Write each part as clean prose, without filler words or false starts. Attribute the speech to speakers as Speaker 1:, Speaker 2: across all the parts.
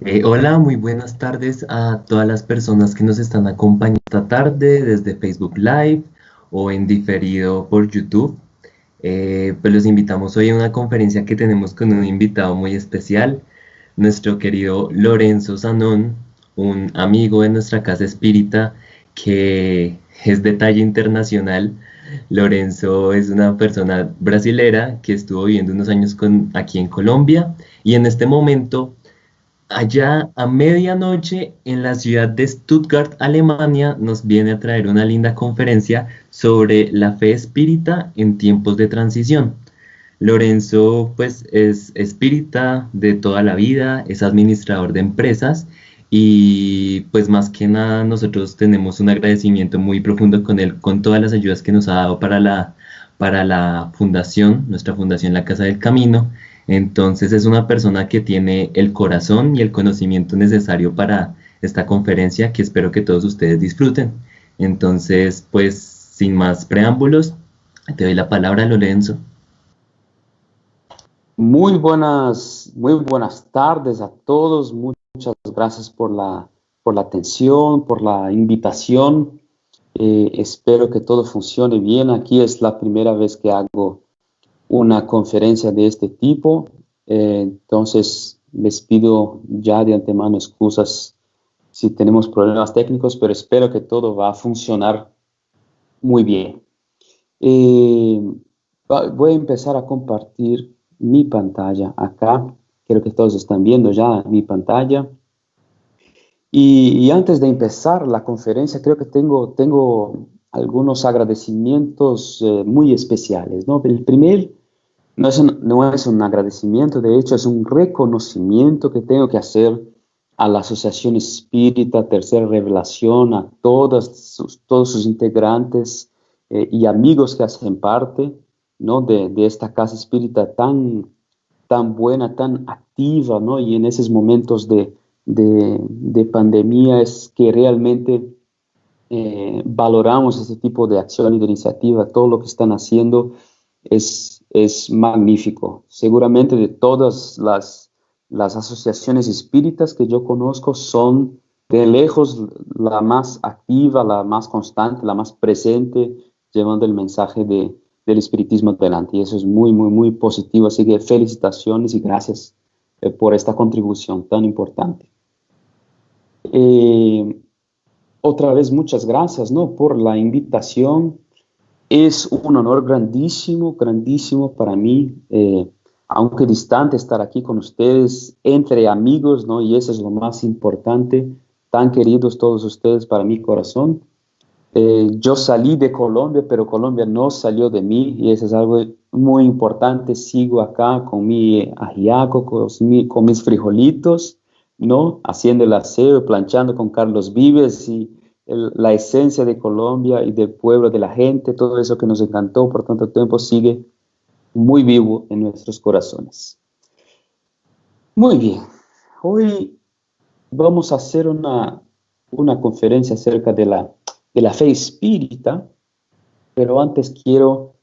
Speaker 1: Hola, muy buenas tardes a todas las personas que nos están acompañando esta tarde desde Facebook Live o en diferido por YouTube. Pues los invitamos hoy a una conferencia que tenemos con un invitado muy especial, nuestro querido Lorenzo Sanón, un amigo de nuestra casa espírita que es de talla internacional. Lorenzo es una persona brasilera que estuvo viviendo unos años aquí en Colombia y en este momento allá a medianoche en la ciudad de Stuttgart, Alemania, nos viene a traer una linda conferencia sobre la fe espírita en tiempos de transición. Lorenzo, pues, es espírita de toda la vida, es administrador de empresas y, pues, más que nada, nosotros tenemos un agradecimiento muy profundo con él, con todas las ayudas que nos ha dado para la fundación, nuestra fundación La Casa del Camino. Entonces, es una persona que tiene el corazón y el conocimiento necesario para esta conferencia que espero que todos ustedes disfruten. Entonces, pues, sin más preámbulos, te doy la palabra, Lorenzo.
Speaker 2: Muy buenas tardes a todos. Muchas gracias por la atención, por la invitación. Espero que todo funcione bien. Aquí es la primera vez que hago una conferencia de este tipo. Entonces, les pido ya de antemano excusas si tenemos problemas técnicos, pero espero que todo va a funcionar muy bien. Eh, Voy a empezar a compartir mi pantalla acá. Creo que todos están viendo ya mi pantalla. Y antes de empezar la conferencia, creo que tengo algunos agradecimientos muy especiales, ¿no? El primer no es un agradecimiento, de hecho es un reconocimiento que tengo que hacer a la Asociación Espírita Tercera Revelación, a todos sus integrantes y amigos que hacen parte, ¿no? de esta casa espírita tan buena, tan activa, ¿no? Y en esos momentos de pandemia es que realmente valoramos ese tipo de acción y de iniciativa. Todo lo que están haciendo es magnífico. Seguramente de todas las asociaciones espíritas que yo conozco son de lejos la más activa, la más constante, la más presente, llevando el mensaje del espiritismo adelante. Y eso es muy positivo. Así que felicitaciones y gracias por esta contribución tan importante. Eh, Otra vez muchas gracias, ¿no? Por la invitación. Es un honor grandísimo para mí, aunque distante, estar aquí con ustedes, entre amigos, ¿no? Y eso es lo más importante, tan queridos todos ustedes para mi corazón. Yo salí de Colombia, pero Colombia no salió de mí, y eso es algo muy importante. Sigo acá con mi ajiaco, con mis frijolitos, ¿no? Haciendo el aseo, planchando con Carlos Vives y la esencia de Colombia y del pueblo, de la gente, todo eso que nos encantó por tanto tiempo sigue muy vivo en nuestros corazones. Muy bien, hoy vamos a hacer una conferencia acerca de la fe espírita, pero antes quiero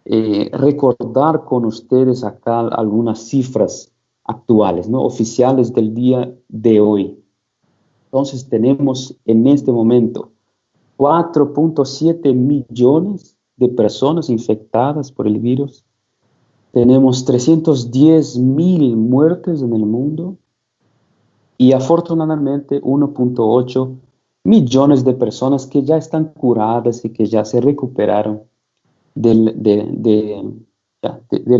Speaker 2: recordar con ustedes acá algunas cifras actuales, ¿no? Oficiales del día de hoy. Entonces tenemos en este momento 4.7 millones de personas infectadas por el virus. Tenemos 310.000 muertes en el mundo y afortunadamente 1.8 millones de personas que ya están curadas y que ya se recuperaron del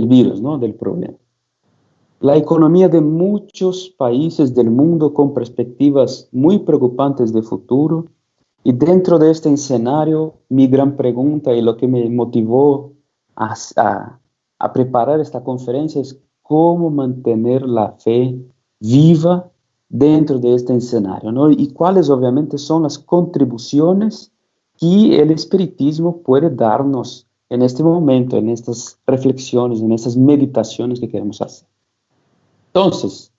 Speaker 2: virus, ¿no? Del problema. La economía de muchos países del mundo con perspectivas muy preocupantes de futuro. Y dentro de este escenario, mi gran pregunta y lo que me motivó a preparar esta conferencia es cómo mantener la fe viva dentro de este escenario, ¿no? Y cuáles obviamente son las contribuciones que el espiritismo puede darnos en este momento, en estas reflexiones, en estas meditaciones que queremos hacer. Entonces,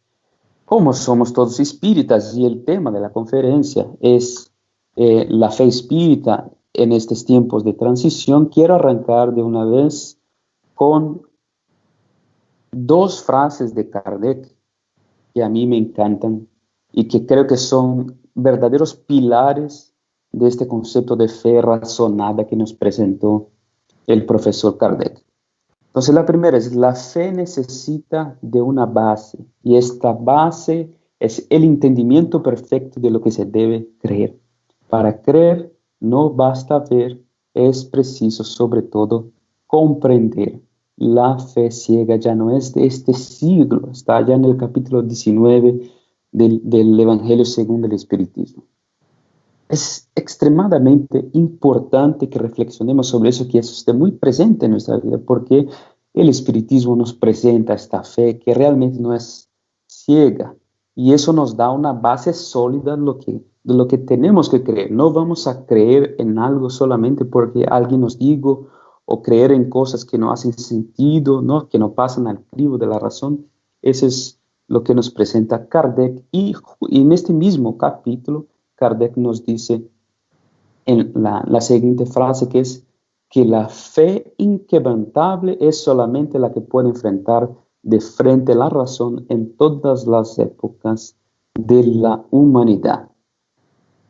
Speaker 2: como somos todos espíritas y el tema de la conferencia es la fe espírita en estos tiempos de transición, quiero arrancar de una vez con dos frases de Kardec que a mí me encantan y que creo que son verdaderos pilares de este concepto de fe razonada que nos presentó el profesor Kardec. Entonces, la primera es, la fe necesita de una base, y esta base es el entendimiento perfecto de lo que se debe creer. Para creer no basta ver, es preciso sobre todo comprender. La fe ciega ya no es de este siglo, está ya en el capítulo 19 del Evangelio según el Espiritismo. Es extremadamente importante que reflexionemos sobre eso, que esté muy presente en nuestra vida, porque el Espiritismo nos presenta esta fe que realmente no es ciega, y eso nos da una base sólida de lo que tenemos que creer. No vamos a creer en algo solamente porque alguien nos diga, o creer en cosas que no hacen sentido, ¿no? Que no pasan al crivo de la razón. Eso es lo que nos presenta Kardec, y en este mismo capítulo Kardec nos dice en la siguiente frase, que es que la fe inquebrantable es solamente la que puede enfrentar de frente la razón en todas las épocas de la humanidad.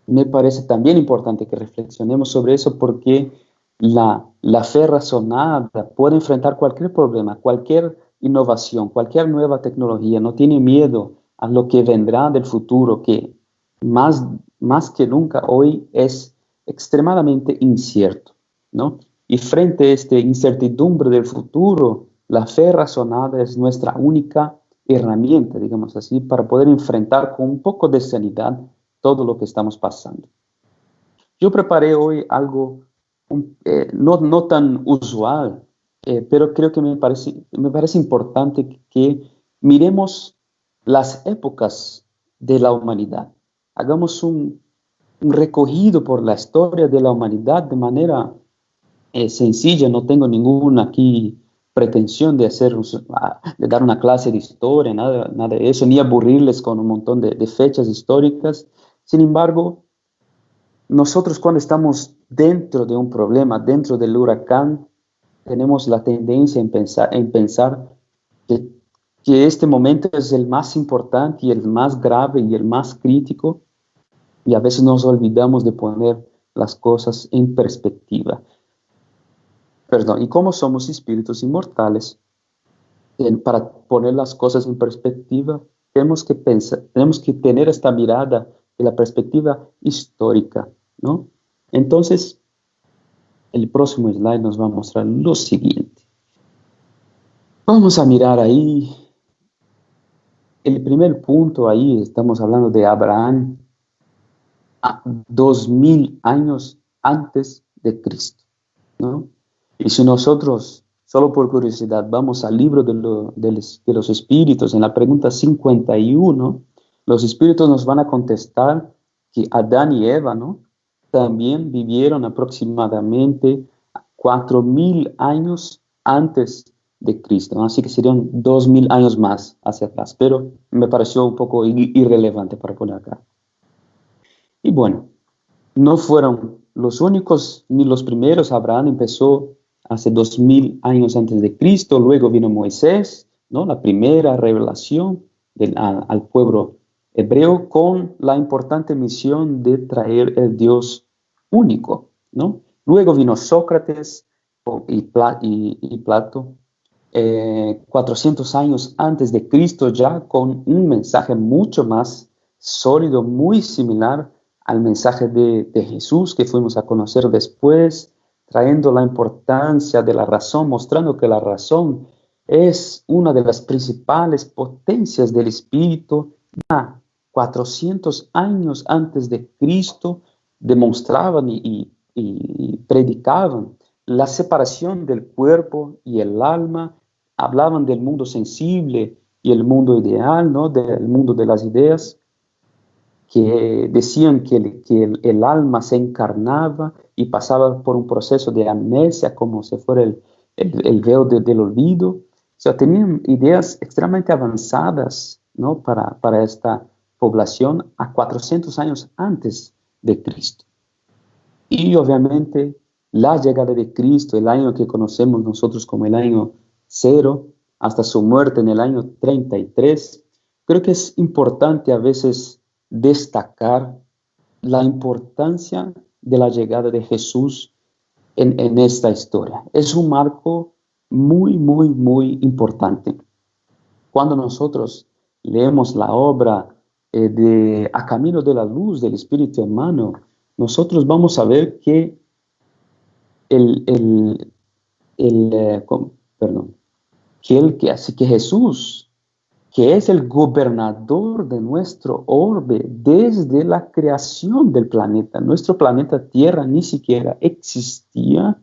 Speaker 2: Me parece también importante que reflexionemos sobre eso, porque la fe razonada puede enfrentar cualquier problema, cualquier innovación, cualquier nueva tecnología. No tiene miedo a lo que vendrá del futuro, que más que nunca hoy es extremadamente incierto, ¿no? Y frente a esta incertidumbre del futuro, la fe razonada es nuestra única herramienta, digamos así, para poder enfrentar con un poco de sanidad todo lo que estamos pasando. Yo preparé hoy algo no tan usual, pero creo que me parece importante que miremos las épocas de la humanidad. Hagamos un recorrido por la historia de la humanidad de manera sencilla. No tengo ninguna aquí pretensión de dar una clase de historia, nada de eso, ni aburrirles con un montón de fechas históricas. Sin embargo, nosotros cuando estamos dentro de un problema, dentro del huracán, tenemos la tendencia en pensar que este momento es el más importante y el más grave y el más crítico, y a veces nos olvidamos de poner las cosas en perspectiva. Y como somos espíritus inmortales, para poner las cosas en perspectiva, tenemos que tener esta mirada de la perspectiva histórica, ¿no? Entonces, el próximo slide nos va a mostrar lo siguiente. Vamos a mirar ahí el primer punto. Ahí estamos hablando de Abraham a 2000 años antes de Cristo, ¿no? Y si nosotros, solo por curiosidad, vamos al libro de los espíritus, en la pregunta 51, los espíritus nos van a contestar que Adán y Eva, ¿no?, también vivieron aproximadamente 4000 años antes de Cristo, ¿no? Así que serían 2000 años más hacia atrás, pero me pareció un poco irrelevante para poner acá. Y bueno, no fueron los únicos ni los primeros. Abraham empezó hace 2000 años antes de Cristo, luego vino Moisés, ¿no?, la primera revelación al pueblo hebreo, con la importante misión de traer el Dios único, ¿no? Luego vino Sócrates y Plato, 400 años antes de Cristo, ya con un mensaje mucho más sólido, muy similar al mensaje de Jesús que fuimos a conocer después, trayendo la importancia de la razón, mostrando que la razón es una de las principales potencias del espíritu. Ya 400 años antes de Cristo demostraban y predicaban la separación del cuerpo y el alma, hablaban del mundo sensible y el mundo ideal, ¿no?, del mundo de las ideas, que decían que el alma se encarnaba y pasaba por un proceso de amnesia, como si fuera el velo del olvido. O sea, tenían ideas extremadamente avanzadas, ¿no?, para esta población a 400 años antes de Cristo. Y obviamente la llegada de Cristo, el año que conocemos nosotros como el año 0, hasta su muerte en el año 33, creo que es importante a veces destacar la importancia de la llegada de Jesús en esta historia. Es un marco muy, muy, muy importante. Cuando nosotros leemos la obra de A Camino de la Luz del Espíritu Hermano, nosotros vamos a ver que el, el, perdón, que Jesús, que es el gobernador de nuestro orbe desde la creación del planeta. Nuestro planeta Tierra ni siquiera existía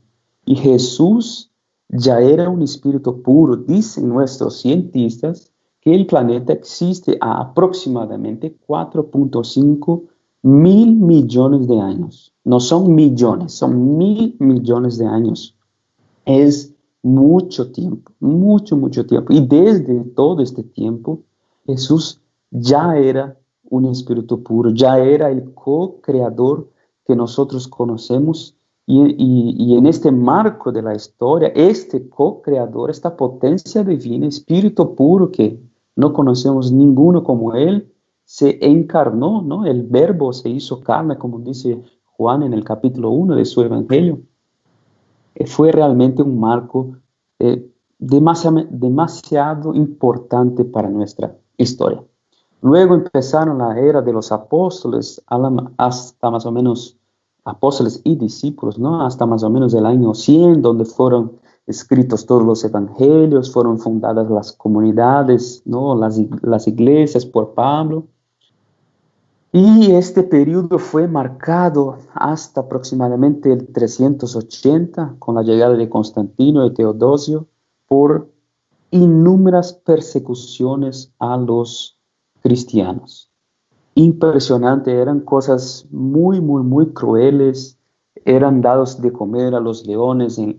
Speaker 2: y Jesús ya era un espíritu puro. Dicen nuestros cientistas que el planeta existe a aproximadamente 4.5 mil millones de años. No son millones, son 1.000 millones de años. Es mucho tiempo, mucho, mucho tiempo. Y desde todo este tiempo, Jesús ya era un espíritu puro, ya era el co-creador que nosotros conocemos. Y en este marco de la historia, este co-creador, esta potencia divina, espíritu puro que no conocemos ninguno como él, se encarnó, ¿no? El verbo se hizo carne, como dice Juan en el capítulo 1 de su evangelio. Fue realmente un marco demasiado importante para nuestra historia. Luego empezaron la era de los apóstoles hasta más o menos apóstoles y discípulos, ¿no? Hasta más o menos el año 100, donde fueron escritos todos los evangelios, fueron fundadas las comunidades, ¿no? Las iglesias por Pablo. Y este periodo fue marcado hasta aproximadamente el 380, con la llegada de Constantino y Teodosio, por innumerables persecuciones a los cristianos. Impresionante, eran cosas muy, muy, muy crueles. Eran dados de comer a los leones en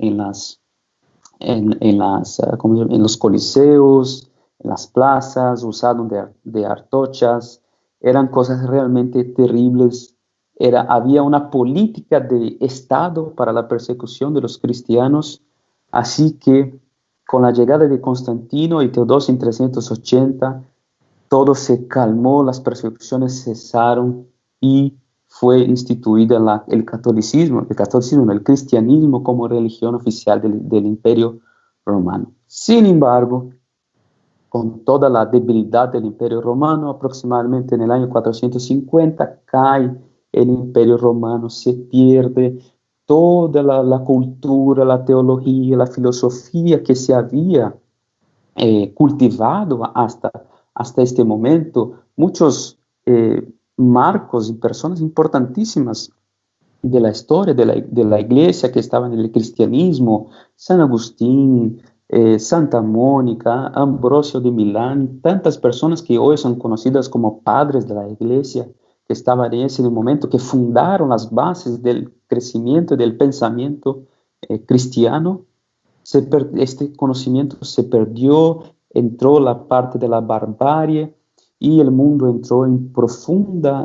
Speaker 2: los coliseos, en las plazas, usados de antorchas. Eran cosas realmente terribles. Había una política de Estado para la persecución de los cristianos. Así que con la llegada de Constantino y Teodosio en 380, todo se calmó, las persecuciones cesaron y fue instituida el catolicismo, el cristianismo como religión oficial del Imperio Romano. Sin embargo, con toda la debilidad del Imperio Romano, aproximadamente en el año 450 cae el Imperio Romano, se pierde toda la cultura, la teología, la filosofía que se había cultivado hasta este momento. Muchos marcos y personas importantísimas de la historia de la iglesia que estaban en el cristianismo, San Agustín, Santa Mónica, Ambrosio de Milán, tantas personas que hoy son conocidas como padres de la iglesia, que estaban en ese momento, que fundaron las bases del crecimiento y del pensamiento cristiano. Este conocimiento se perdió, entró la parte de la barbarie y el mundo entró en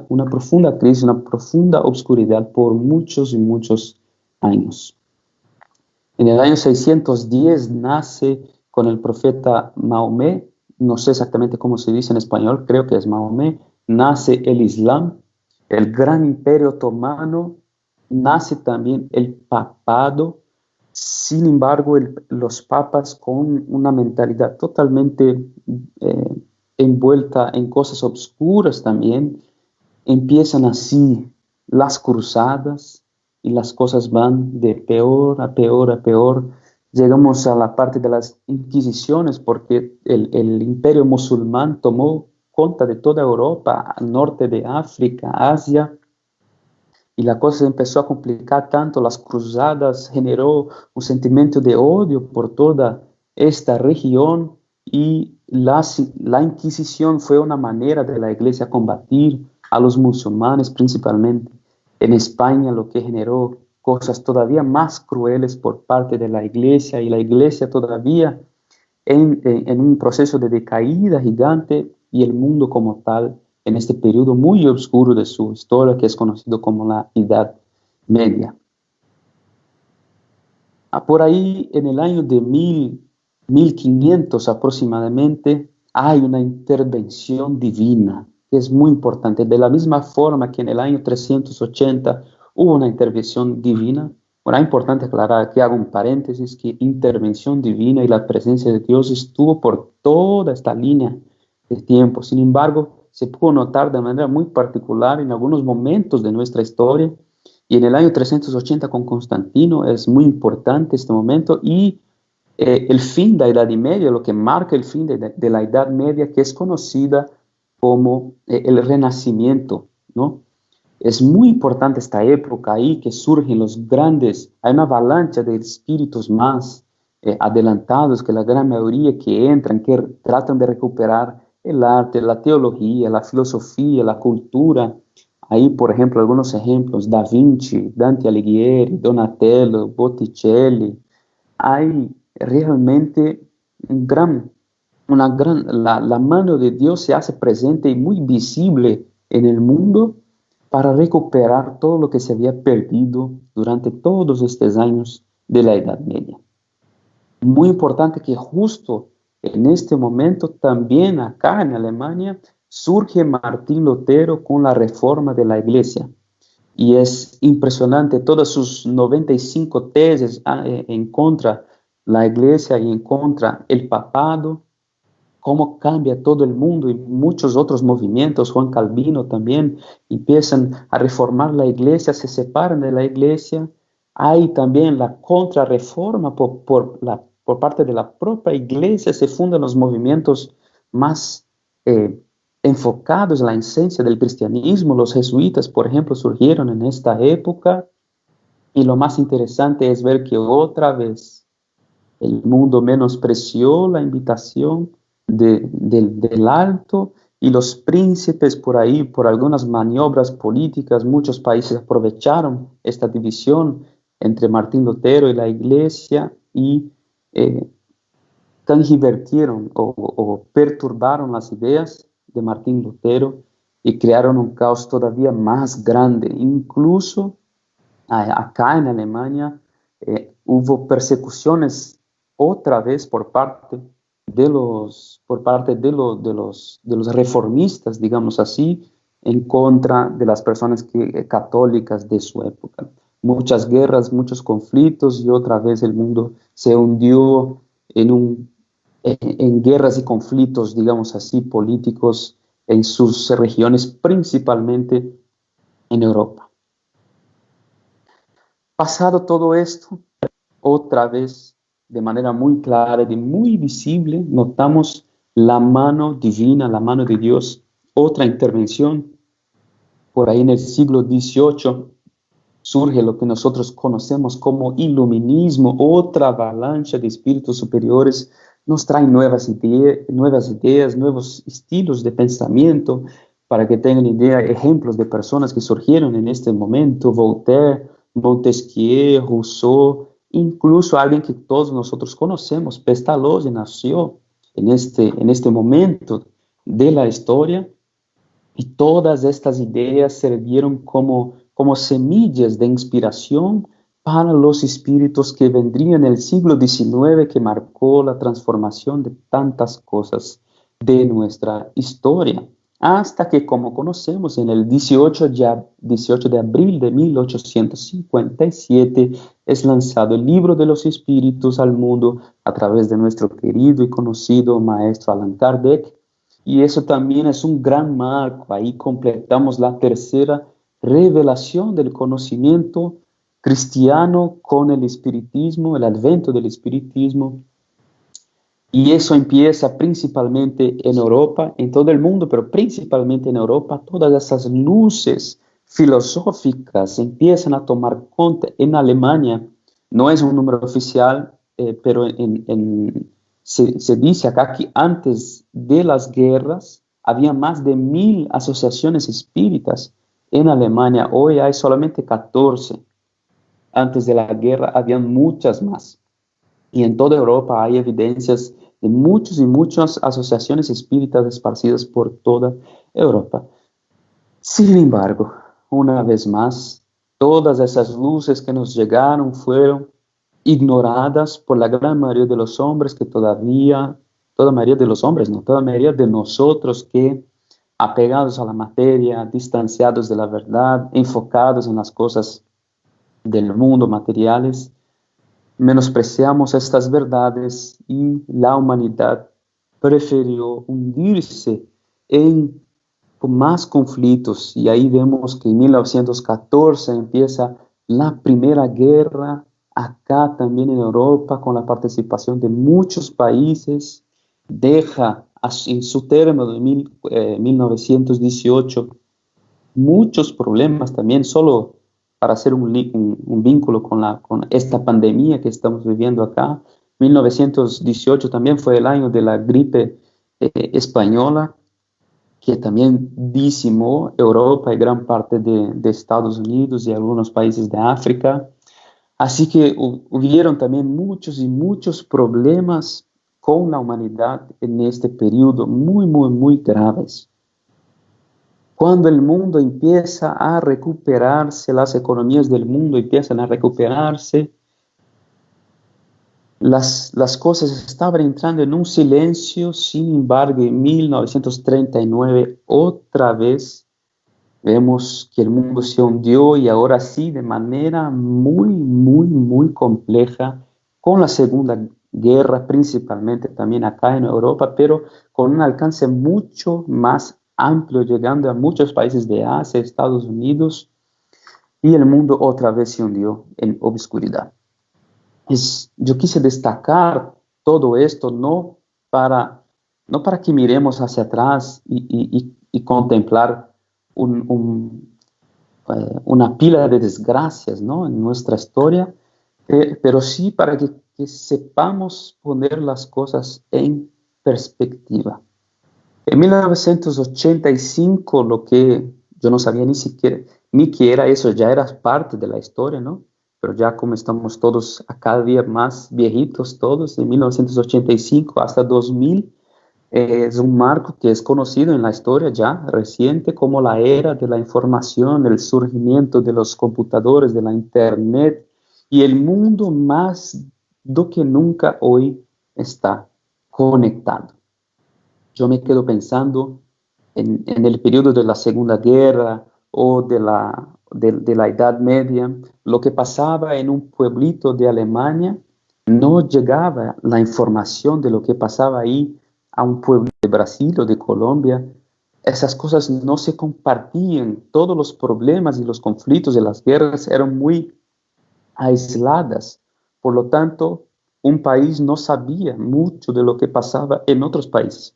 Speaker 2: una profunda crisis, una profunda oscuridad por muchos y muchos años. En el año 610 nace con el profeta Mahomet, no sé exactamente cómo se dice en español, creo que es Mahomet, nace el Islam, el gran imperio otomano, nace también el papado. Sin embargo, los papas, con una mentalidad totalmente envuelta en cosas obscuras también, empiezan así las cruzadas y las cosas van de peor a peor a peor. Llegamos a la parte de las inquisiciones porque el imperio musulmán tomó cuenta de toda Europa, al norte de África, Asia, y la cosa se empezó a complicar tanto. Las cruzadas generó un sentimiento de odio por toda esta región y la Inquisición fue una manera de la iglesia combatir a los musulmanes, principalmente en España, lo que generó cosas todavía más crueles por parte de la iglesia, y la iglesia todavía en un proceso de decaída gigante, y el mundo como tal en este periodo muy oscuro de su historia, que es conocido como la Edad Media. Por ahí, en el año de 1500 aproximadamente, hay una intervención divina. que es muy importante. De la misma forma que en el año 380 hubo una intervención divina. Bueno, es importante aclarar, aquí hago un paréntesis, que intervención divina y la presencia de Dios estuvo por toda esta línea de tiempo. Sin embargo, se pudo notar de manera muy particular en algunos momentos de nuestra historia, y en el año 380 con Constantino es muy importante este momento, y el fin de la Edad Media, lo que marca el fin de la Edad Media, que es conocida como el Renacimiento, ¿no? Es muy importante esta época ahí que surgen los grandes, hay una avalancha de espíritus más adelantados que la gran mayoría que entran, que tratan de recuperar el arte, la teología, la filosofía, la cultura. Ahí, por ejemplo, algunos ejemplos: Da Vinci, Dante Alighieri, Donatello, Botticelli. Hay realmente un gran, la mano de Dios se hace presente y muy visible en el mundo para recuperar todo lo que se había perdido durante todos estos años de la Edad Media. Muy importante que justo en este momento también acá en Alemania surge Martín Lutero con la reforma de la Iglesia. Y es impresionante todas sus 95 tesis en contra la Iglesia y en contra el papado, cómo cambia todo el mundo, y muchos otros movimientos. Juan Calvino también empiezan a reformar la Iglesia, se separan de la Iglesia. Hay también la contrarreforma por parte de la propia Iglesia, se fundan los movimientos más enfocados en la esencia del cristianismo. Los jesuitas, por ejemplo, surgieron en esta época, y lo más interesante es ver que otra vez el mundo menospreció la invitación del alto, y los príncipes por ahí, por algunas maniobras políticas, muchos países aprovecharon esta división entre Martín Lutero y la Iglesia y transvertieron o perturbaron las ideas de Martín Lutero y crearon un caos todavía más grande. Incluso acá en Alemania hubo persecuciones otra vez por parte de los reformistas, digamos así, en contra de las personas católicas de su época. Muchas guerras, muchos conflictos, y otra vez el mundo se hundió en guerras y conflictos, digamos así, políticos en sus regiones, principalmente en Europa. Pasado todo esto, otra vez, de manera muy clara y muy visible, notamos la mano divina, la mano de Dios. Otra intervención, por ahí en el siglo XVIII, surge lo que nosotros conocemos como iluminismo. Otra avalancha de espíritus superiores nos traen nuevas ideas, nuevos estilos de pensamiento. Para que tengan idea, ejemplos de personas que surgieron en este momento: Voltaire, Montesquieu, Rousseau, incluso alguien que todos nosotros conocemos, Pestalozzi, nació en este momento de la historia, y todas estas ideas sirvieron como semillas de inspiración para los espíritus que vendrían en el siglo XIX, que marcó la transformación de tantas cosas de nuestra historia. Hasta que, como conocemos, en el 18 de abril de 1857 es lanzado el Libro de los Espíritus al mundo a través de nuestro querido y conocido maestro Allan Kardec, y eso también es un gran marco. Ahí completamos la tercera revelación del conocimiento cristiano con el espiritismo, el advento del espiritismo. Y eso empieza principalmente en Europa, en todo el mundo, pero principalmente en Europa. Todas esas luces filosóficas empiezan a tomar cuenta en Alemania. No es un número oficial, pero se dice acá que antes de las guerras había más de 1000 asociaciones espíritas en Alemania. Hoy hay solamente 14. Antes de la guerra habían muchas más. Y en toda Europa hay evidencias de muchas y muchas asociaciones espíritas esparcidas por toda Europa. Sin embargo, una vez más, todas esas luces que nos llegaron fueron ignoradas por la gran mayoría de los hombres, toda mayoría de nosotros que apegados a la materia, distanciados de la verdad, enfocados en las cosas del mundo materiales, menospreciamos estas verdades y la humanidad prefirió hundirse en más conflictos. Y ahí vemos que en 1914 empieza la Primera Guerra, acá también en Europa, con la participación de muchos países. Deja en su término de 1918 muchos problemas también, solo para hacer un vínculo con esta pandemia que estamos viviendo acá. 1918 también fue el año de la gripe española, que también decimó Europa y gran parte de Estados Unidos y algunos países de África. Así que hubieron también muchos y muchos problemas con la humanidad en este periodo, muy, muy, muy graves. Cuando el mundo empieza a recuperarse, las economías del mundo empiezan a recuperarse, las cosas estaban entrando en un silencio. Sin embargo, en 1939, otra vez, vemos que el mundo se hundió, y ahora sí, de manera muy, muy, muy compleja, con la Segunda Guerra, principalmente también acá en Europa, pero con un alcance mucho más amplio, llegando a muchos países de Asia, Estados Unidos, y el mundo otra vez se hundió en obscuridad. Yo quise destacar todo esto no para que miremos hacia atrás y contemplar una pila de desgracias, ¿no?, en nuestra historia, pero sí para que sepamos poner las cosas en perspectiva. En 1985, lo que yo no sabía ni siquiera, ni que era eso, ya era parte de la historia, ¿no? Pero ya como estamos todos a cada día más viejitos todos, en 1985 hasta 2000, es un marco que es conocido en la historia ya reciente como la era de la información, el surgimiento de los computadores, de la internet, y el mundo más do que nunca hoy está conectado. Yo me quedo pensando en el periodo de la Segunda Guerra o de la Edad Media, lo que pasaba en un pueblito de Alemania. No llegaba la información de lo que pasaba ahí a un pueblo de Brasil o de Colombia. Esas cosas no se compartían. Todos los problemas y los conflictos de las guerras eran muy aisladas. Por lo tanto, un país no sabía mucho de lo que pasaba en otros países.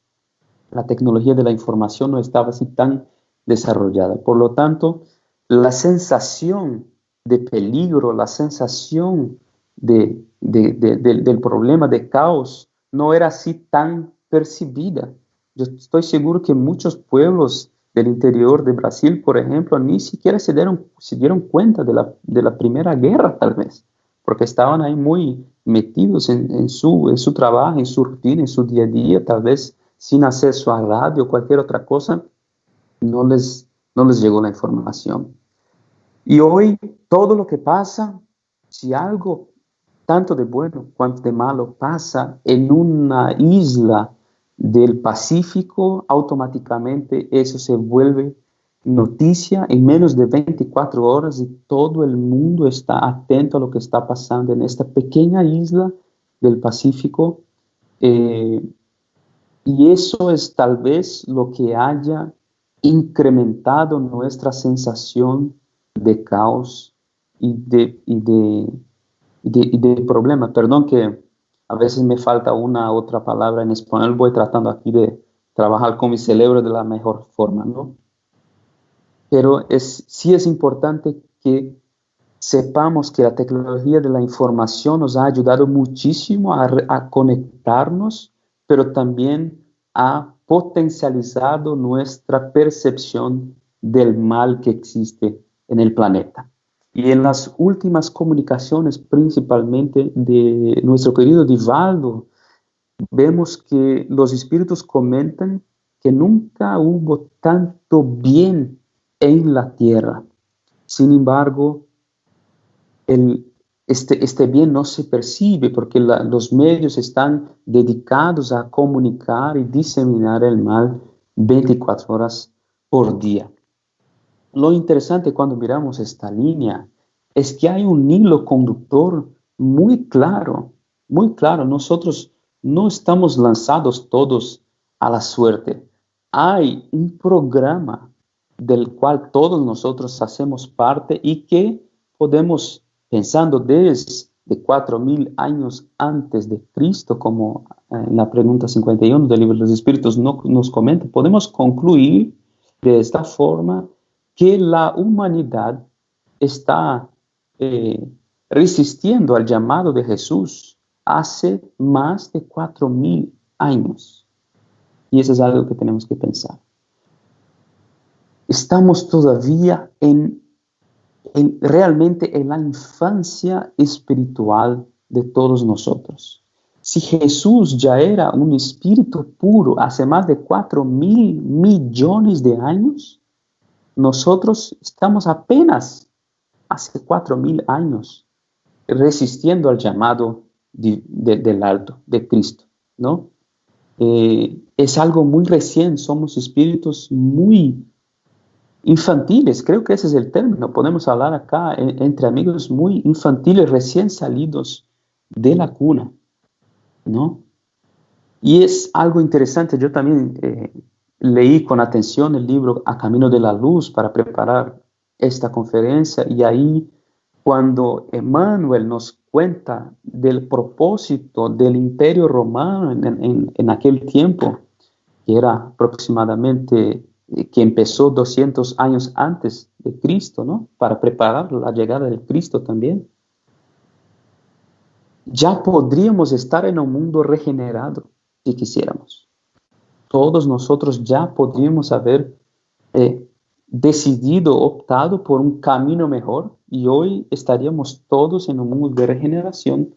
Speaker 2: La tecnología de la información no estaba así tan desarrollada. Por lo tanto, la sensación de peligro, la sensación del problema, de caos, no era así tan percibida. Yo estoy seguro que muchos pueblos del interior de Brasil, por ejemplo, ni siquiera se dieron cuenta de la Primera Guerra, tal vez, porque estaban ahí muy metidos en su trabajo, en su rutina, en su día a día, tal vez sin acceso a radio o cualquier otra cosa, no les llegó la información. Y hoy todo lo que pasa, si algo tanto de bueno cuanto de malo pasa en una isla del Pacífico, automáticamente eso se vuelve noticia en menos de 24 horas y todo el mundo está atento a lo que está pasando en esta pequeña isla del Pacífico. Y eso es tal vez lo que haya incrementado nuestra sensación de caos y de problema. Perdón que a veces me falta una otra palabra en español, voy tratando aquí de trabajar con mi cerebro de la mejor forma, ¿no? Pero sí es importante que sepamos que la tecnología de la información nos ha ayudado muchísimo a conectarnos, pero también ha potencializado nuestra percepción del mal que existe en el planeta. Y en las últimas comunicaciones, principalmente de nuestro querido Divaldo, vemos que los espíritus comentan que nunca hubo tanto bien en la tierra. Sin embargo, este bien no se percibe porque los medios están dedicados a comunicar y diseminar el mal, 24 horas por día. Lo interesante cuando miramos esta línea es que hay un hilo conductor muy claro, muy claro. Nosotros no estamos lanzados todos a la suerte. Hay un programa del cual todos nosotros hacemos parte y que podemos, pensando desde 4.000 años antes de Cristo, como en la pregunta 51 del libro de los Espíritus nos comenta, podemos concluir de esta forma que la humanidad está resistiendo al llamado de Jesús hace más de 4.000 años. Y eso es algo que tenemos que pensar. Estamos todavía realmente en la infancia espiritual de todos nosotros. Si Jesús ya era un espíritu puro hace más de 4.000 millones de años, nosotros estamos apenas hace 4.000 años resistiendo al llamado del alto, de Cristo, ¿no? Es algo muy recién, somos espíritus muy infantiles, creo que ese es el término, podemos hablar acá entre amigos muy infantiles, recién salidos de la cuna, ¿no? Y es algo interesante, yo también leí con atención el libro A Camino de la Luz para preparar esta conferencia, y ahí cuando Emmanuel nos cuenta del propósito del Imperio Romano en aquel tiempo, que era aproximadamente, que empezó 200 años antes de Cristo, ¿no? Para preparar la llegada de Cristo también. Ya podríamos estar en un mundo regenerado si quisiéramos. Todos nosotros ya podríamos haber decidido, optado por un camino mejor, y hoy estaríamos todos en un mundo de regeneración.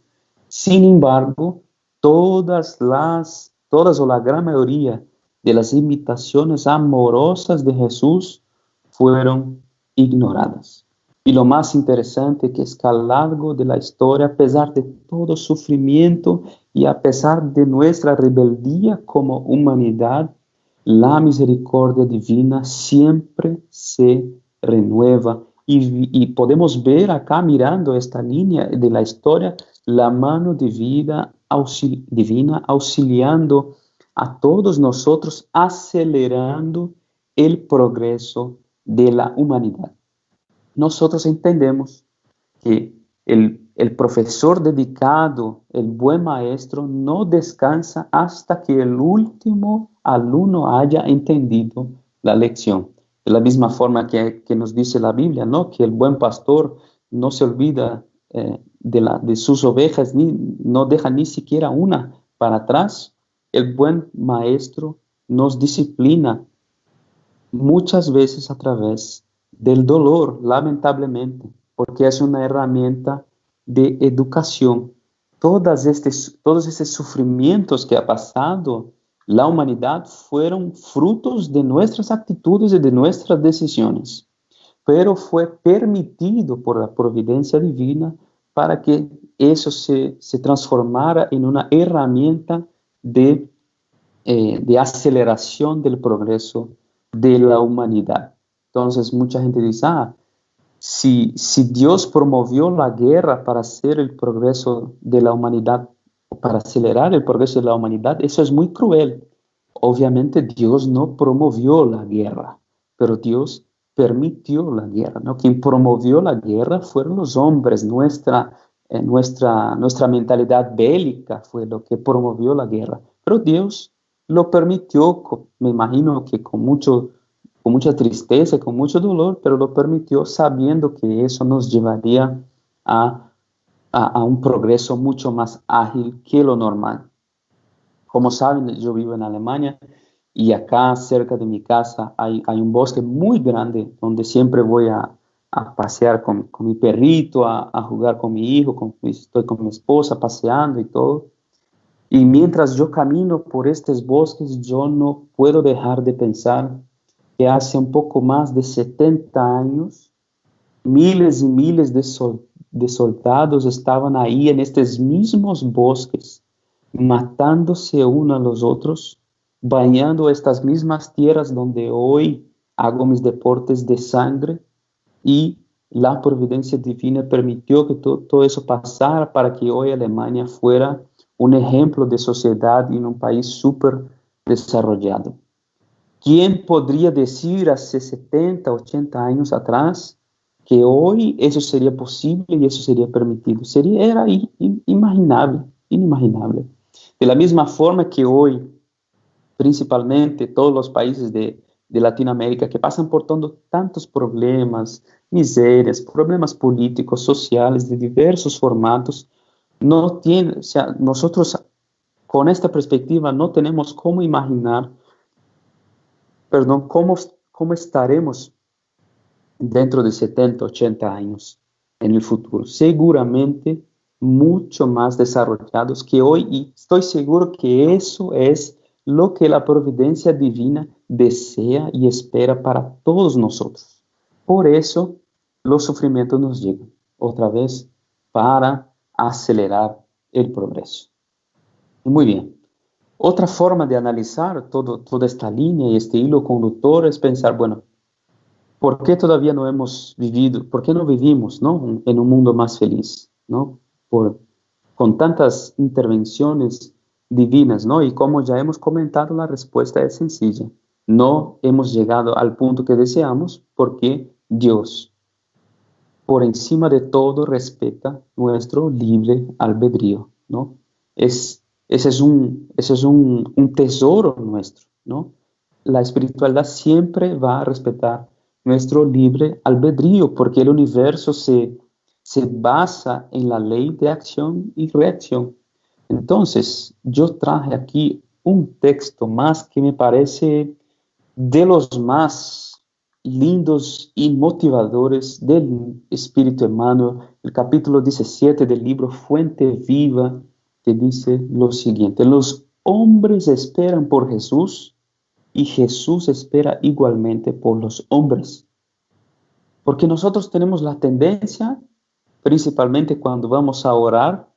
Speaker 2: Sin embargo, todas o la gran mayoría de las invitaciones amorosas de Jesús fueron ignoradas. Y lo más interesante que es que a lo largo de la historia, a pesar de todo sufrimiento y a pesar de nuestra rebeldía como humanidad, la misericordia divina siempre se renueva. Y podemos ver acá, mirando esta línea de la historia, la mano divina auxiliando a todos nosotros, acelerando el progreso de la humanidad. Nosotros entendemos que el profesor dedicado, el buen maestro, no descansa hasta que el último alumno haya entendido la lección. De la misma forma que nos dice la Biblia, ¿no? Que el buen pastor no se olvida de sus ovejas, no deja ni siquiera una para atrás. El buen maestro nos disciplina muchas veces a través del dolor, lamentablemente, porque es una herramienta de educación. Todos estos sufrimientos que ha pasado la humanidad fueron frutos de nuestras actitudes y de nuestras decisiones, pero fue permitido por la providencia divina para que eso se transformara en una herramienta de aceleración del progreso de la humanidad. Entonces mucha gente dice, si Dios promovió la guerra para hacer el progreso de la humanidad, para acelerar el progreso de la humanidad, eso es muy cruel. Obviamente Dios no promovió la guerra, pero Dios permitió la guerra, ¿no? Quien promovió la guerra fueron los hombres, nuestra mentalidad bélica fue lo que promovió la guerra, pero Dios lo permitió, me imagino que con mucha tristeza, con mucho dolor, pero lo permitió sabiendo que eso nos llevaría a un progreso mucho más ágil que lo normal. Como saben, yo vivo en Alemania y acá cerca de mi casa hay un bosque muy grande donde siempre voy a pasear con mi perrito, a jugar con mi hijo, estoy con mi esposa paseando y todo. Y mientras yo camino por estos bosques, yo no puedo dejar de pensar que hace un poco más de 70 años, miles y miles de soldados estaban ahí en estos mismos bosques, matándose unos a los otros, bañando estas mismas tierras donde hoy hago mis deportes de sangre, y la providencia divina permitió que todo eso pasara para que hoy Alemania fuera un ejemplo de sociedad y un país súper desarrollado. ¿Quién podría decir hace 70, 80 años atrás que hoy eso sería posible y eso sería permitido? Era inimaginable, inimaginable. De la misma forma que hoy, principalmente todos los países de Latinoamérica que pasan por tantos problemas, miserias, problemas políticos, sociales, de diversos formatos, no tiene, o sea, nosotros con esta perspectiva no tenemos cómo imaginar, perdón, cómo estaremos dentro de 70, 80 años en el futuro. Seguramente mucho más desarrollados que hoy, y estoy seguro que eso es lo que la providencia divina desea y espera para todos nosotros. Por eso los sufrimientos nos llegan otra vez para acelerar el progreso. Muy bien. Otra forma de analizar toda esta línea y este hilo conductor es pensar, bueno, ¿por qué todavía no hemos vivido, por qué no vivimos, ¿no?, en un mundo más feliz, ¿no? Con tantas intervenciones divinas, ¿no? Y como ya hemos comentado, la respuesta es sencilla. No hemos llegado al punto que deseamos porque Dios, por encima de todo, respeta nuestro libre albedrío, ¿no? Ese es un tesoro nuestro, ¿no? La espiritualidad siempre va a respetar nuestro libre albedrío, porque el universo se basa en la ley de acción y reacción. Entonces, yo traje aquí un texto más que me parece de los más lindos y motivadores del Espíritu Emmanuel, el capítulo 17 del libro Fuente Viva, que dice lo siguiente: los hombres esperan por Jesús y Jesús espera igualmente por los hombres. Porque nosotros tenemos la tendencia, principalmente cuando vamos a orar,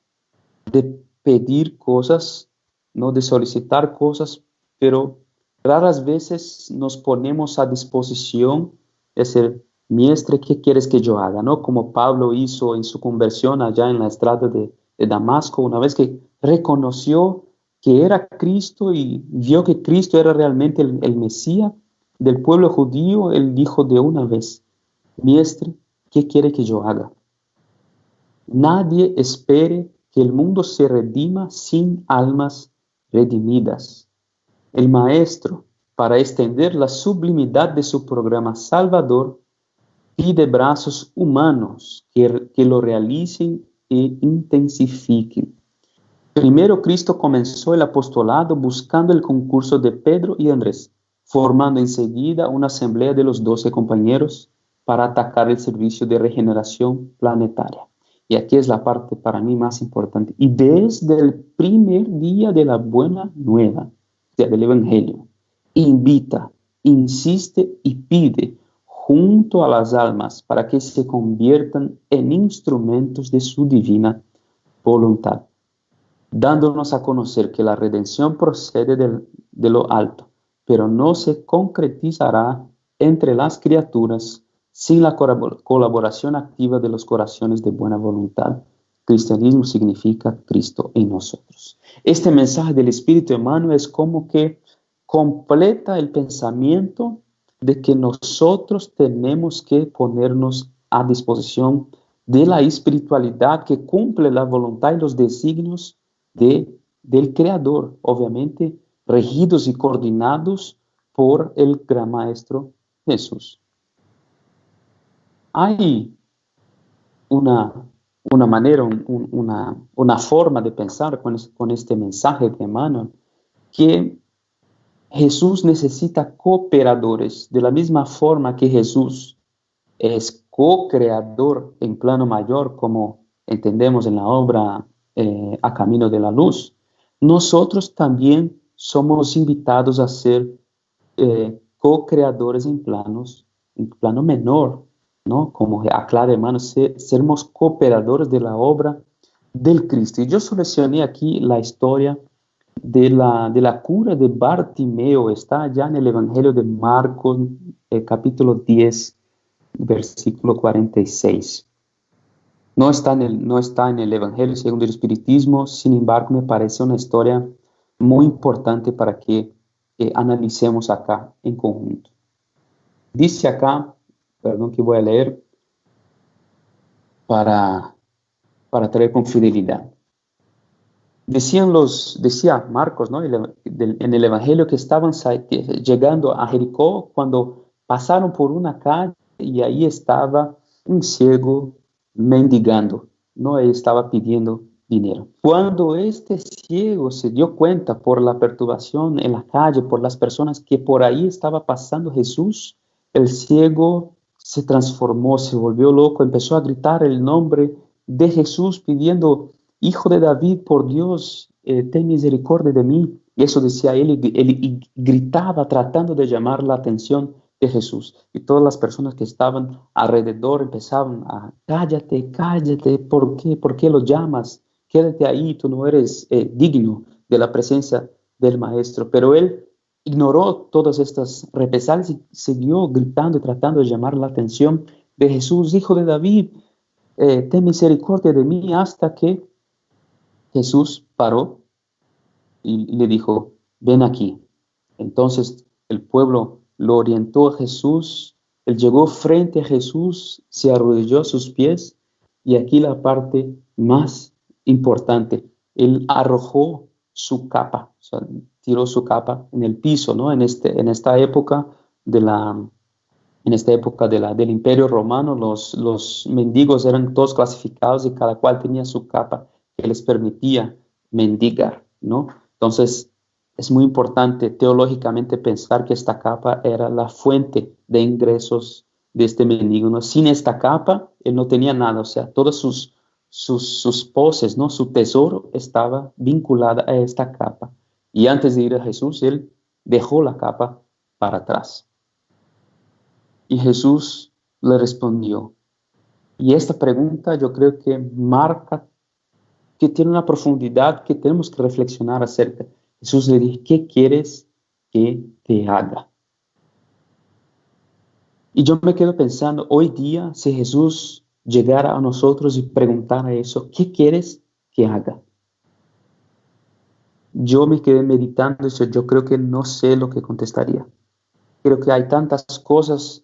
Speaker 2: de pedir cosas, ¿no?, de solicitar cosas, pero raras veces nos ponemos a disposición de decir, Maestre, ¿qué quieres que yo haga?, ¿no? Como Pablo hizo en su conversión allá en la estrada de Damasco, una vez que reconoció que era Cristo y vio que Cristo era realmente el Mesías del pueblo judío, él dijo de una vez, Maestre, ¿qué quiere que yo haga? Nadie espere que el mundo se redima sin almas redimidas. El Maestro, para extender la sublimidad de su programa salvador, pide brazos humanos que lo realicen e intensifiquen. Primero Cristo comenzó el apostolado buscando el concurso de Pedro y Andrés, formando enseguida una asamblea de los 12 compañeros para atacar el servicio de regeneración planetaria. Y aquí es la parte para mí más importante. Y desde el primer día de la buena nueva, o sea, del Evangelio, invita, insiste y pide junto a las almas para que se conviertan en instrumentos de su divina voluntad, dándonos a conocer que la redención procede de lo alto, pero no se concretizará entre las criaturas sin la colaboración activa de los corazones de buena voluntad. Cristianismo significa Cristo en nosotros. Este mensaje del Espíritu Emmanuel es como que completa el pensamiento de que nosotros tenemos que ponernos a disposición de la espiritualidad que cumple la voluntad y los designios del Creador, obviamente regidos y coordinados por el Gran Maestro Jesús. Hay una manera, una forma de pensar con este mensaje de Emmanuel, que Jesús necesita cooperadores, de la misma forma que Jesús es co-creador en plano mayor, como entendemos en la obra A Camino de la Luz. Nosotros también somos invitados a ser co-creadores en plano menor, ¿no? Como aclara Emmanuel, sermos cooperadores de la obra del Cristo. Y yo seleccioné aquí la historia de la cura de Bartimeo. Está allá en el Evangelio de Marcos, capítulo 10, versículo 46. No está en el Evangelio según el Espiritismo, sin embargo, me parece una historia muy importante para que analicemos acá en conjunto. Dice acá, perdón que voy a leer para traer con fidelidad. Decía Marcos, ¿no? En el Evangelio, que estaban llegando a Jericó cuando pasaron por una calle y ahí estaba un ciego mendigando, ¿no? Él estaba pidiendo dinero. Cuando este ciego se dio cuenta por la perturbación en la calle, por las personas que por ahí estaba pasando Jesús, el ciego se transformó, se volvió loco, empezó a gritar el nombre de Jesús pidiendo: Hijo de David, por Dios, ten misericordia de mí. Y eso decía él, y gritaba tratando de llamar la atención de Jesús. Y todas las personas que estaban alrededor empezaban a: cállate, cállate, ¿por qué? ¿Por qué lo llamas? Quédate ahí, tú no eres digno de la presencia del Maestro. Pero él ignoró todas estas represalias y siguió gritando y tratando de llamar la atención de Jesús: Hijo de David, ten misericordia de mí, hasta que Jesús paró y le dijo: ven aquí. Entonces el pueblo lo orientó a Jesús, él llegó frente a Jesús, se arrodilló a sus pies, y aquí la parte más importante: él arrojó su capa, o sea, tiró su capa en el piso, ¿no? En esta época del Imperio Romano, los mendigos eran todos clasificados y cada cual tenía su capa que les permitía mendigar, ¿no? Entonces, es muy importante teológicamente pensar que esta capa era la fuente de ingresos de este mendigo, ¿no? Sin esta capa, él no tenía nada, o sea, todas sus poses, ¿no? Su tesoro estaba vinculada a esta capa. Y antes de ir a Jesús, él dejó la capa para atrás. Y Jesús le respondió. Y esta pregunta yo creo que marca, que tiene una profundidad que tenemos que reflexionar acerca. Jesús le dijo: ¿qué quieres que te haga? Y yo me quedo pensando, hoy día, si Jesús llegara a nosotros y preguntara eso: ¿qué quieres que haga? Yo me quedé meditando eso, yo creo que no sé lo que contestaría. Creo que hay tantas cosas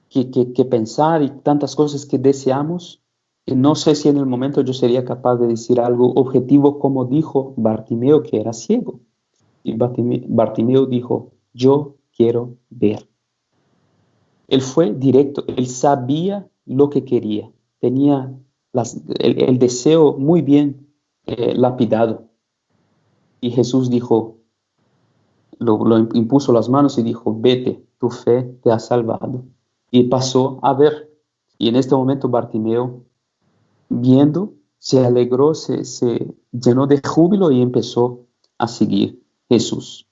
Speaker 2: que pensar y tantas cosas que deseamos, que no sé si en el momento yo sería capaz de decir algo objetivo, como dijo Bartimeo, que era ciego. Y Bartimeo dijo: yo quiero ver. Él fue directo, él sabía lo que quería, tenía el deseo muy bien lapidado. Y Jesús dijo, lo impuso las manos y dijo: vete, tu fe te ha salvado. Y pasó a ver. Y en este momento Bartimeo, viendo, se alegró, se llenó de júbilo y empezó a seguir Jesús.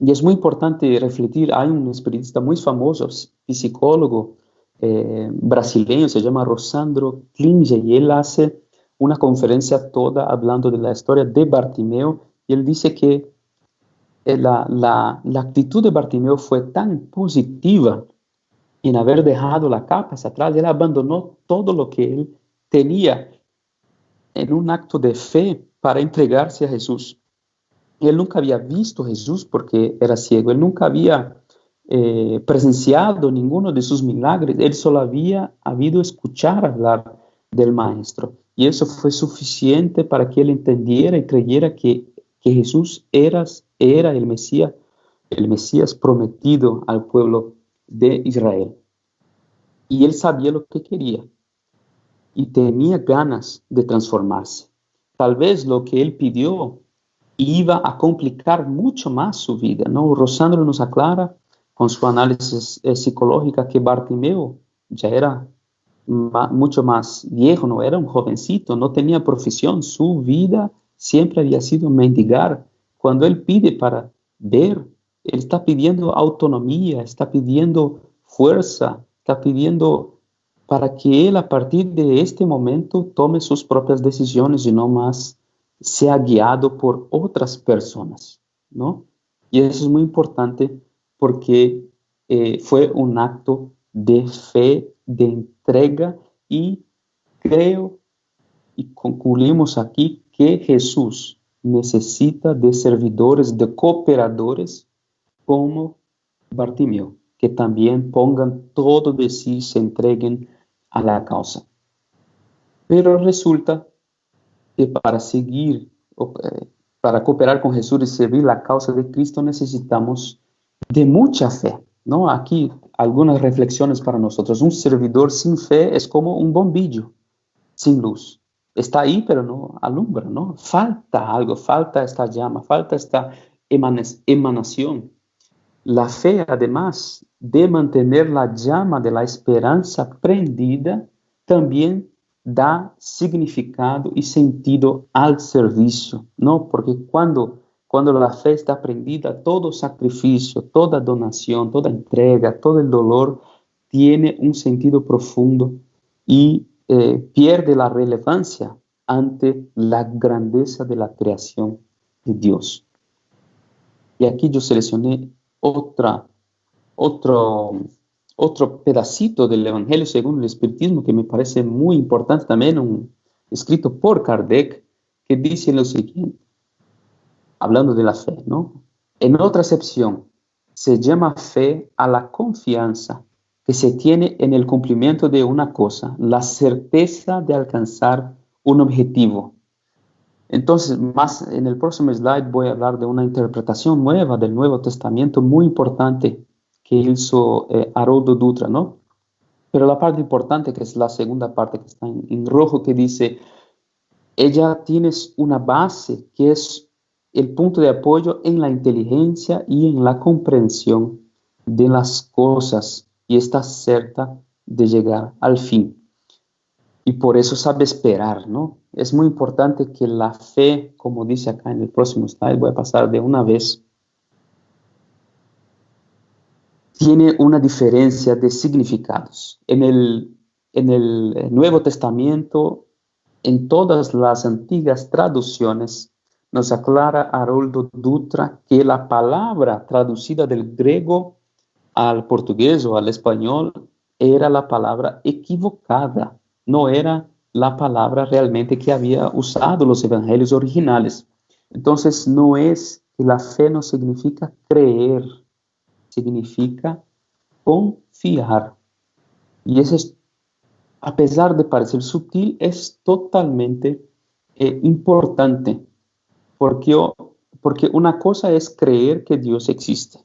Speaker 2: Y es muy importante refletir, hay un espiritista muy famoso, psicólogo brasileño, se llama Rosandro Klinge, y él hace una conferencia toda hablando de la historia de Bartimeo, y él dice que la actitud de Bartimeo fue tan positiva en haber dejado la capa hacia atrás. Él abandonó todo lo que él tenía en un acto de fe para entregarse a Jesús. Él nunca había visto a Jesús porque era ciego, él nunca había presenciado ninguno de sus milagros, él solo había habido escuchar hablar del Maestro. Y eso fue suficiente para que él entendiera y creyera que Jesús era el Mesías prometido al pueblo de Israel. Y él sabía lo que quería y tenía ganas de transformarse. Tal vez lo que él pidió iba a complicar mucho más su vida, ¿no? Rosandro nos aclara con su análisis psicológica que Bartimeo ya era mucho más viejo, no era un jovencito, no tenía profesión, su vida siempre había sido mendigar. Cuando él pide para ver, él está pidiendo autonomía, está pidiendo fuerza, está pidiendo para que él a partir de este momento tome sus propias decisiones y no más sea guiado por otras personas, ¿no? Y eso es muy importante porque fue un acto de fe, de entrega, y creo y concluimos aquí que Jesús necesita de servidores, de cooperadores como Bartimeo, que también pongan todo de sí, se entreguen a la causa. Pero resulta que para seguir, para cooperar con Jesús y servir la causa de Cristo necesitamos de mucha fe, ¿no? Aquí algunas reflexiones para nosotros. Un servidor sin fe es como un bombillo sin luz. Está ahí, pero no alumbra, ¿no? Falta algo, falta esta llama, falta esta emanación. La fe, además de mantener la llama de la esperanza prendida, también da significado y sentido al servicio, ¿no? Porque cuando la fe está prendida, todo sacrificio, toda donación, toda entrega, todo el dolor tiene un sentido profundo y pierde la relevancia ante la grandeza de la creación de Dios. Y aquí yo seleccioné otro, otro pedacito del Evangelio según el Espiritismo que me parece muy importante también, escrito por Kardec, que dice lo siguiente, hablando de la fe, ¿no? En otra acepción, se llama fe a la confianza que se tiene en el cumplimiento de una cosa, la certeza de alcanzar un objetivo. Entonces, más en el próximo slide voy a hablar de una interpretación nueva del Nuevo Testamento muy importante que hizo Haroldo Dutra, ¿no? Pero la parte importante, que es la segunda parte que está en rojo, que dice, ella tiene una base que es el punto de apoyo en la inteligencia y en la comprensión de las cosas y está cerca de llegar al fin. Y por eso sabe esperar, ¿no? Es muy importante que la fe, como dice acá en el próximo slide, voy a pasar de una vez, tiene una diferencia de significados. En el Nuevo Testamento, en todas las antiguas traducciones, nos aclara Haroldo Dutra que la palabra traducida del griego al portugués o al español era la palabra equivocada, no era la palabra realmente que había usado los evangelios originales. Entonces, no es que la fe no significa creer, significa confiar. Y eso es, a pesar de parecer sutil, es totalmente importante, porque una cosa es creer que Dios existe.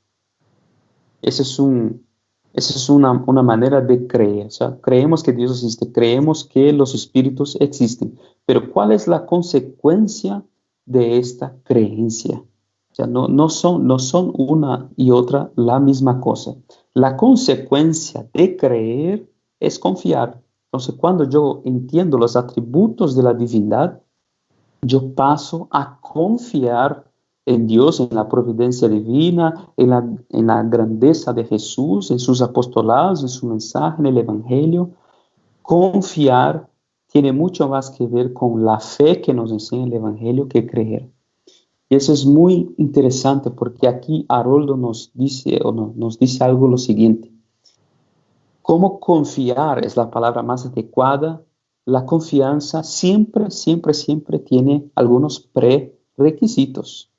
Speaker 2: Esa es una manera de creer. O sea, creemos que Dios existe, creemos que los espíritus existen. Pero ¿cuál es la consecuencia de esta creencia? O sea, no son una y otra la misma cosa. La consecuencia de creer es confiar. Entonces, cuando yo entiendo los atributos de la divinidad, yo paso a confiar en Dios, en la providencia divina, en la grandeza de Jesús, en sus apostolados, en su mensaje, en el Evangelio. Confiar tiene mucho más que ver con la fe que nos enseña el Evangelio que creer. Y eso es muy interesante porque aquí Haroldo nos dice algo lo siguiente. ¿Cómo confiar es la palabra más adecuada? La confianza siempre tiene algunos prerequisitos.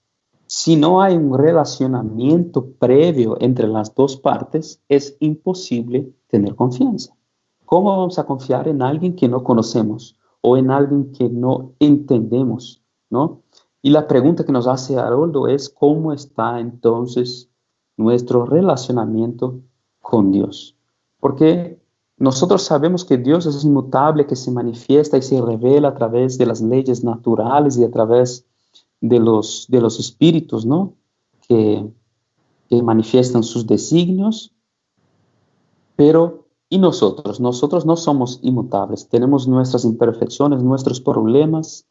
Speaker 2: Si no hay un relacionamiento previo entre las dos partes, es imposible tener confianza. ¿Cómo vamos a confiar en alguien que no conocemos o en alguien que no entendemos, ¿no? Y la pregunta que nos hace Haroldo es, ¿cómo está entonces nuestro relacionamiento con Dios? Porque nosotros sabemos que Dios es inmutable, que se manifiesta y se revela a través de las leyes naturales y a través de los espíritus, ¿no? Que manifiestan sus designios. Pero, ¿y nosotros? Nosotros no somos inmutables, tenemos nuestras imperfecciones, nuestros problemas,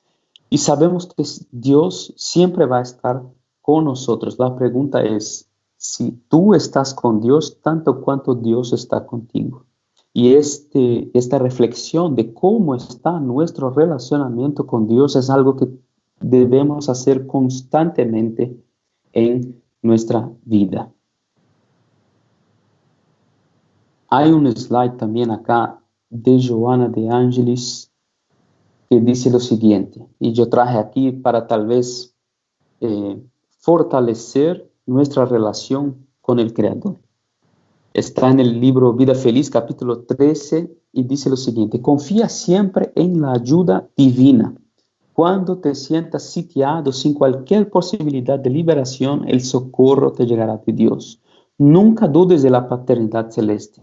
Speaker 2: y sabemos que Dios siempre va a estar con nosotros. La pregunta es, si tú estás con Dios, tanto cuanto Dios está contigo. Y esta reflexión de cómo está nuestro relacionamiento con Dios es algo que debemos hacer constantemente en nuestra vida. Hay un slide también acá de Joana de Angelis que dice lo siguiente, y yo traje aquí para tal vez fortalecer nuestra relación con el Creador. Está en el libro Vida Feliz, capítulo 13, y dice lo siguiente: confía siempre en la ayuda divina. Cuando te sientas sitiado sin cualquier posibilidad de liberación, el socorro te llegará de Dios. Nunca dudes de la paternidad celeste.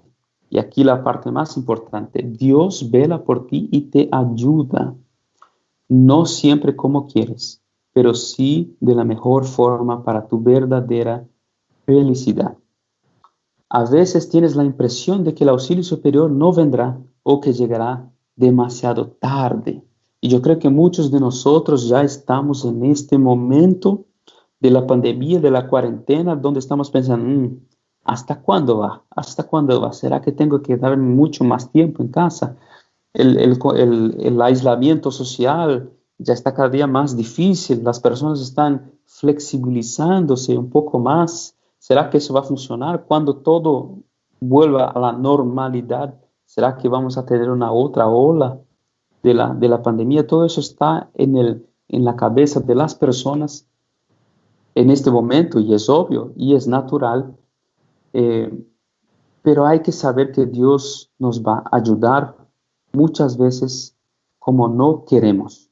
Speaker 2: Y aquí la parte más importante: Dios vela por ti y te ayuda. No siempre como quieres, pero sí de la mejor forma para tu verdadera felicidad. A veces tienes la impresión de que el auxilio superior no vendrá o que llegará demasiado tarde. Y yo creo que muchos de nosotros ya estamos en este momento de la pandemia, de la cuarentena, donde estamos pensando, ¿hasta cuándo va? ¿Hasta cuándo va? ¿Será que tengo que darme mucho más tiempo en casa? El aislamiento social ya está cada día más difícil, las personas están flexibilizándose un poco más. ¿Será que eso va a funcionar cuando todo vuelva a la normalidad? ¿Será que vamos a tener una otra ola de la pandemia? Todo eso está en la cabeza de las personas en este momento, y es obvio y es natural, pero hay que saber que Dios nos va a ayudar muchas veces como no queremos.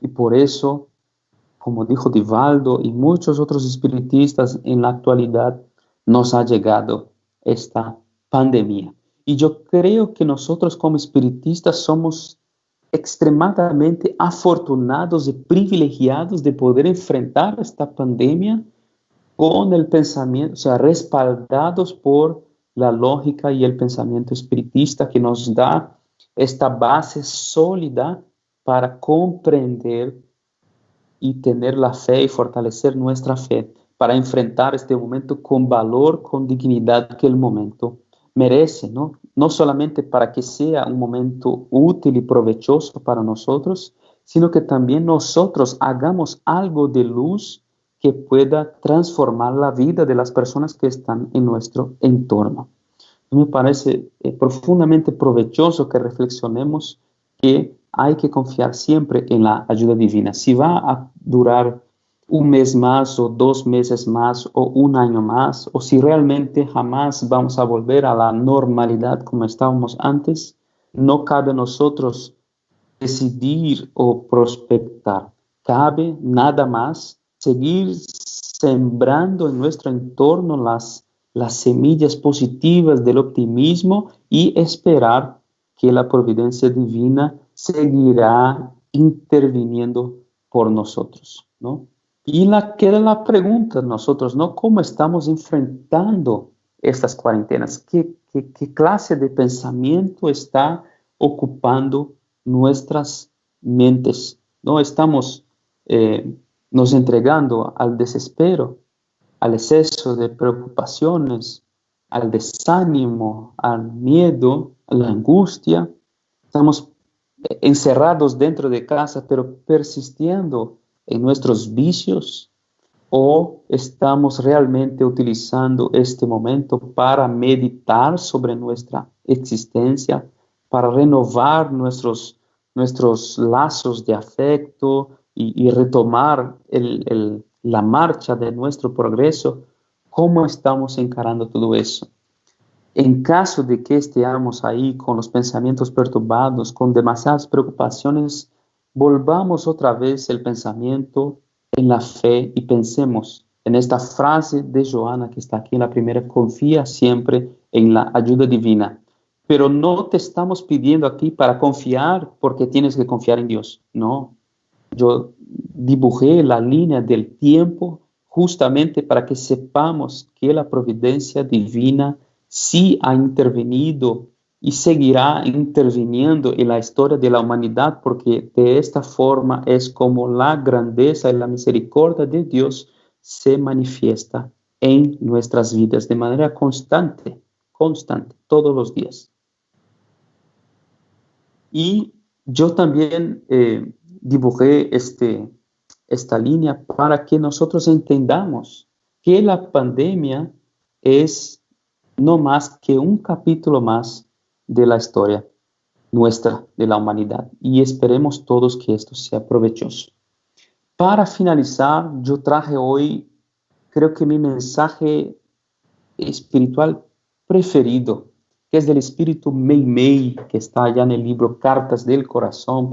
Speaker 2: Y por eso, como dijo Divaldo y muchos otros espiritistas en la actualidad, nos ha llegado esta pandemia. Y yo creo que nosotros como espiritistas somos extremadamente afortunados y privilegiados de poder enfrentar esta pandemia con el pensamiento, o sea, respaldados por la lógica y el pensamiento espiritista, que nos da esta base sólida para comprender y tener la fe y fortalecer nuestra fe para enfrentar este momento con valor, con dignidad que el momento merece, ¿no? No solamente para que sea un momento útil y provechoso para nosotros, sino que también nosotros hagamos algo de luz que pueda transformar la vida de las personas que están en nuestro entorno. Me parece profundamente provechoso que reflexionemos que hay que confiar siempre en la ayuda divina. Si va a durar un mes más o 2 meses más o un año más, o si realmente jamás vamos a volver a la normalidad como estábamos antes, no cabe a nosotros decidir o prospectar. Cabe nada más seguir sembrando en nuestro entorno las semillas positivas del optimismo y esperar que la providencia divina seguirá interviniendo por nosotros, ¿no? Y queda la pregunta nosotros, ¿no? ¿Cómo estamos enfrentando estas cuarentenas? ¿Qué clase de pensamiento está ocupando nuestras mentes? ¿No estamos nos entregando al desespero, al exceso de preocupaciones, al desánimo, al miedo, a la angustia? Estamos encerrados dentro de casa, pero persistiendo en nuestros vicios, o estamos realmente utilizando este momento para meditar sobre nuestra existencia, para renovar nuestros lazos de afecto y retomar la marcha de nuestro progreso. ¿Cómo estamos encarando todo eso? En caso de que estemos ahí con los pensamientos perturbados, con demasiadas preocupaciones, volvamos otra vez el pensamiento en la fe y pensemos en esta frase de Joana que está aquí en la primera: confía siempre en la ayuda divina. Pero no te estamos pidiendo aquí para confiar porque tienes que confiar en Dios. No, yo dibujé la línea del tiempo justamente para que sepamos que la providencia divina sí ha intervenido y seguirá interviniendo en la historia de la humanidad, porque de esta forma es como la grandeza y la misericordia de Dios se manifiesta en nuestras vidas de manera constante, todos los días. Y yo también dibujé esta línea para que nosotros entendamos que la pandemia es no más que un capítulo más de la historia nuestra, de la humanidad, y esperemos todos que esto sea provechoso. Para finalizar, yo traje hoy, creo que mi mensaje espiritual preferido, que es del espíritu Meimei, que está allá en el libro Cartas del Corazón,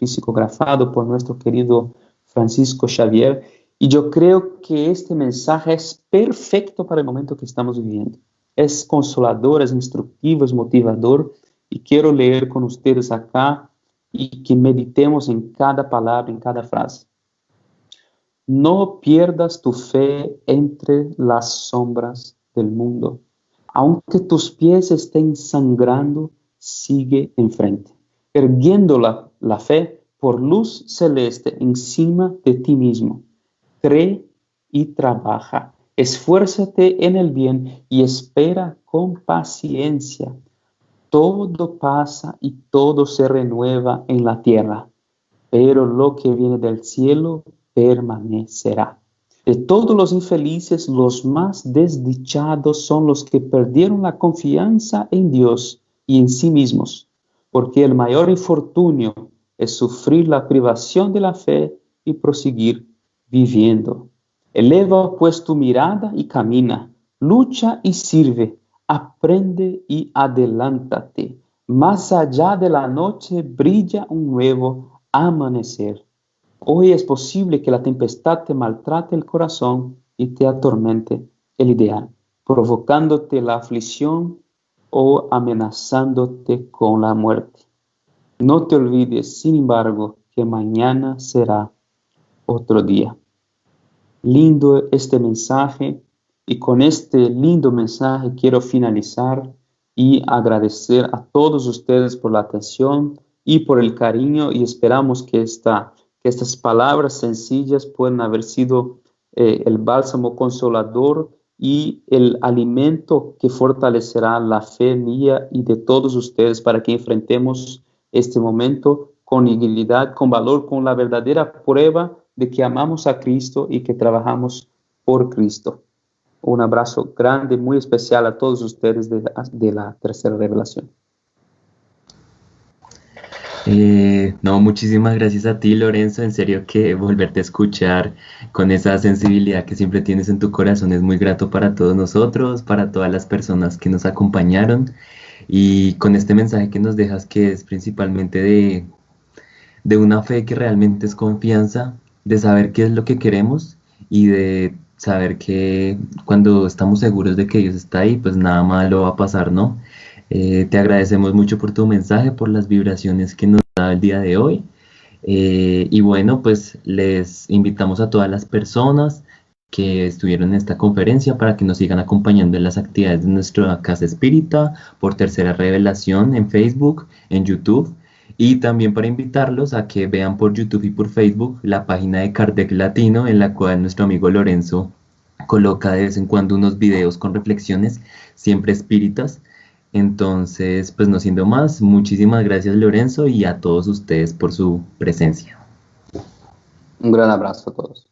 Speaker 2: psicografado por nuestro querido Francisco Xavier, y yo creo que este mensaje es perfecto para el momento que estamos viviendo. Es consolador, es instructivo, es motivador, y quiero leer con ustedes acá y que meditemos en cada palabra, en cada frase. No pierdas tu fe entre las sombras del mundo. Aunque tus pies estén sangrando, sigue enfrente, erguiendo la fe por luz celeste encima de ti mismo. Cree y trabaja. Esfuérzate en el bien y espera con paciencia. Todo pasa y todo se renueva en la tierra, pero lo que viene del cielo permanecerá. De todos los infelices, los más desdichados son los que perdieron la confianza en Dios y en sí mismos, porque el mayor infortunio es sufrir la privación de la fe y proseguir viviendo. Eleva pues tu mirada y camina, lucha y sirve, aprende y adelántate. Más allá de la noche brilla un nuevo amanecer. Hoy es posible que la tempestad te maltrate el corazón y te atormente el ideal, provocándote la aflicción o amenazándote con la muerte. No te olvides, sin embargo, que mañana será otro día. Lindo este mensaje, y con este lindo mensaje quiero finalizar y agradecer a todos ustedes por la atención y por el cariño, y esperamos que estas palabras sencillas puedan haber sido el bálsamo consolador y el alimento que fortalecerá la fe mía y de todos ustedes para que enfrentemos este momento con dignidad, con valor, con la verdadera prueba de que amamos a Cristo y que trabajamos por Cristo. Un abrazo grande, muy especial a todos ustedes de la Tercera Revelación.
Speaker 1: No, muchísimas gracias a ti, Lorenzo. En serio que volverte a escuchar con esa sensibilidad que siempre tienes en tu corazón es muy grato para todos nosotros, para todas las personas que nos acompañaron, y con este mensaje que nos dejas, que es principalmente de una fe que realmente es confianza, de saber qué es lo que queremos y de saber que cuando estamos seguros de que Dios está ahí, pues nada malo va a pasar, ¿no? Te agradecemos mucho por tu mensaje, por las vibraciones que nos da el día de hoy. Y bueno, pues les invitamos a todas las personas que estuvieron en esta conferencia para que nos sigan acompañando en las actividades de nuestra Casa Espírita por Tercera Revelación en Facebook, en YouTube, y también para invitarlos a que vean por YouTube y por Facebook la página de Kardec Latino, en la cual nuestro amigo Lorenzo coloca de vez en cuando unos videos con reflexiones siempre espíritas. Entonces, pues no siendo más, muchísimas gracias, Lorenzo, y a todos ustedes por su presencia.
Speaker 2: Un gran abrazo a todos.